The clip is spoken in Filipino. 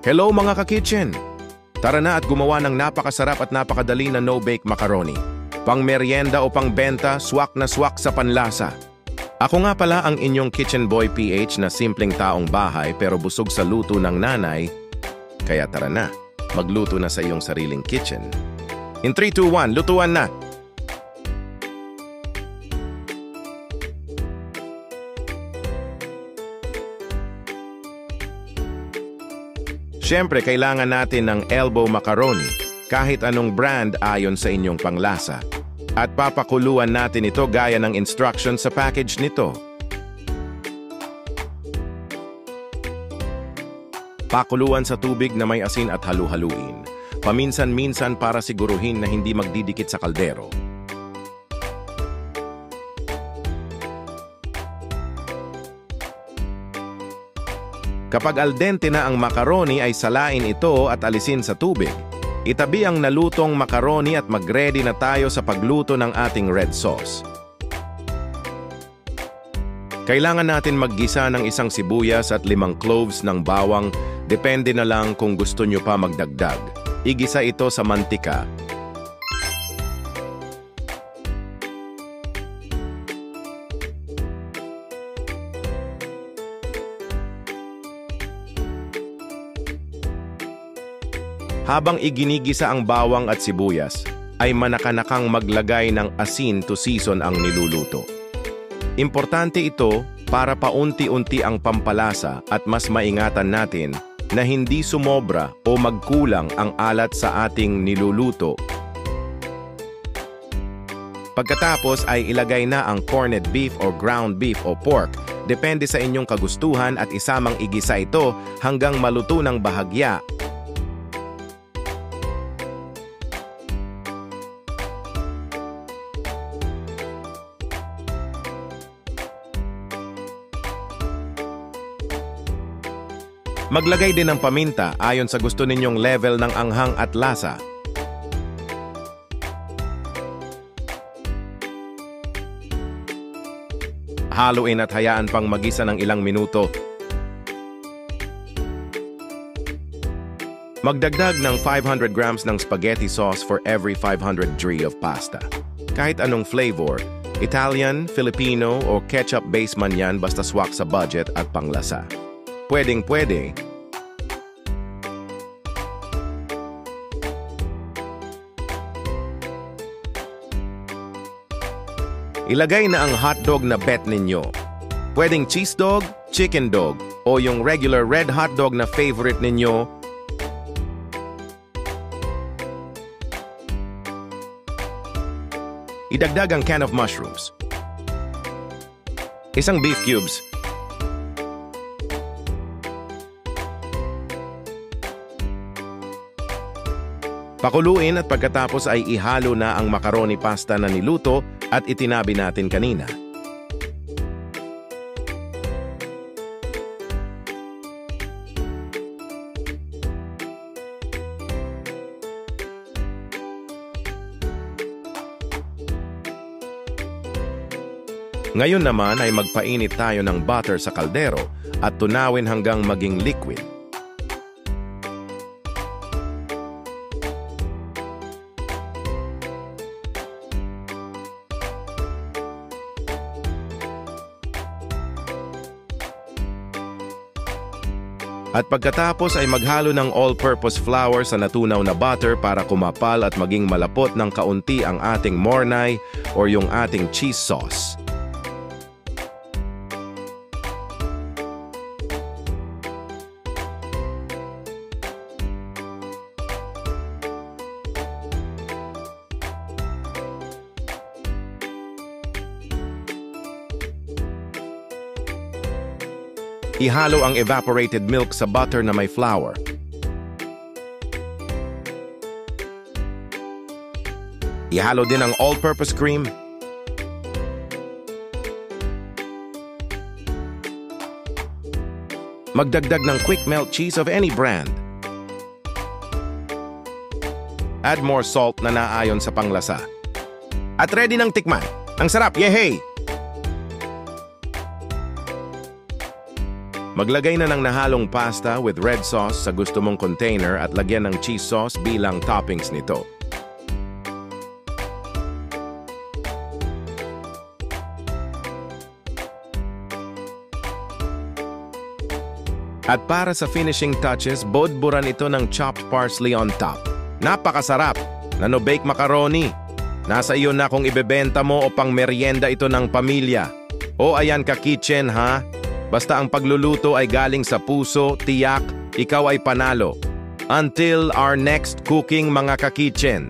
Hello mga ka-kitchen! Tara na at gumawa ng napakasarap at napakadali na no-bake macaroni. Pang merienda o pang benta, swak na swak sa panlasa. Ako nga pala ang inyong Kitchen Boy PH na simpleng taong bahay pero busog sa luto ng nanay. Kaya tara na, magluto na sa iyong sariling kitchen. In 3, 2, 1, lutuan na! Siyempre, kailangan natin ng elbow macaroni, kahit anong brand ayon sa inyong panglasa. At papakuluan natin ito gaya ng instruction sa package nito. Pakuluan sa tubig na may asin at halu-haluin. Paminsan-minsan para siguruhin na hindi magdidikit sa kaldero. Kapag al dente na ang macaroni ay salain ito at alisin sa tubig. Itabi ang nalutong macaroni at mag-ready na tayo sa pagluto ng ating red sauce. Kailangan natin maggisa ng 1 sibuyas at 5 cloves ng bawang, depende na lang kung gusto nyo pa magdagdag. Igisa ito sa mantika. Habang iginigisa ang bawang at sibuyas, ay manakanakang maglagay ng asin to season ang niluluto. Importante ito para paunti-unti ang pampalasa at mas maingatan natin na hindi sumobra o magkulang ang alat sa ating niluluto. Pagkatapos ay ilagay na ang corned beef o ground beef o pork. Depende sa inyong kagustuhan at isamang igisa ito hanggang maluto ng bahagya. Maglagay din ng paminta ayon sa gusto ninyong level ng anghang at lasa. Haluin at hayaan pang magisa ng ilang minuto. Magdagdag ng 500 grams ng spaghetti sauce for every 500 g of pasta. Kahit anong flavor, Italian, Filipino o ketchup-based man yan basta swak sa budget at panglasa. Pwedeng-pwede. Ilagay na ang hotdog na bet ninyo. Pwedeng cheese dog, chicken dog, o yung regular red hotdog na favorite ninyo. Idagdag ang can of mushrooms. 1 beef cubes. Pakuluin at pagkatapos ay ihalo na ang macaroni pasta na niluto at itinabi natin kanina. Ngayon naman ay magpainit tayo ng butter sa kaldero at tunawin hanggang maging liquid. At pagkatapos ay maghalo ng all-purpose flour sa natunaw na butter para kumapal at maging malapot ng kaunti ang ating mornay o yung ating cheese sauce. Ihalo ang evaporated milk sa butter na may flour. Ihalo din ang all-purpose cream. Magdagdag ng quick melt cheese of any brand. Add more salt na naayon sa panglasa. At ready ng tikman. Ang sarap, yehey! Maglagay na ng nahalong pasta with red sauce sa gusto mong container at lagyan ng cheese sauce bilang toppings nito. At para sa finishing touches, bodburan ito ng chopped parsley on top. Napakasarap na no-bake macaroni. Nasa iyo na kung ibebenta mo o pang merienda ito ng pamilya. O ayan ka kitchen ha? Basta ang pagluluto ay galing sa puso, tiyak, ikaw ay panalo. Until our next cooking mga ka-kitchen.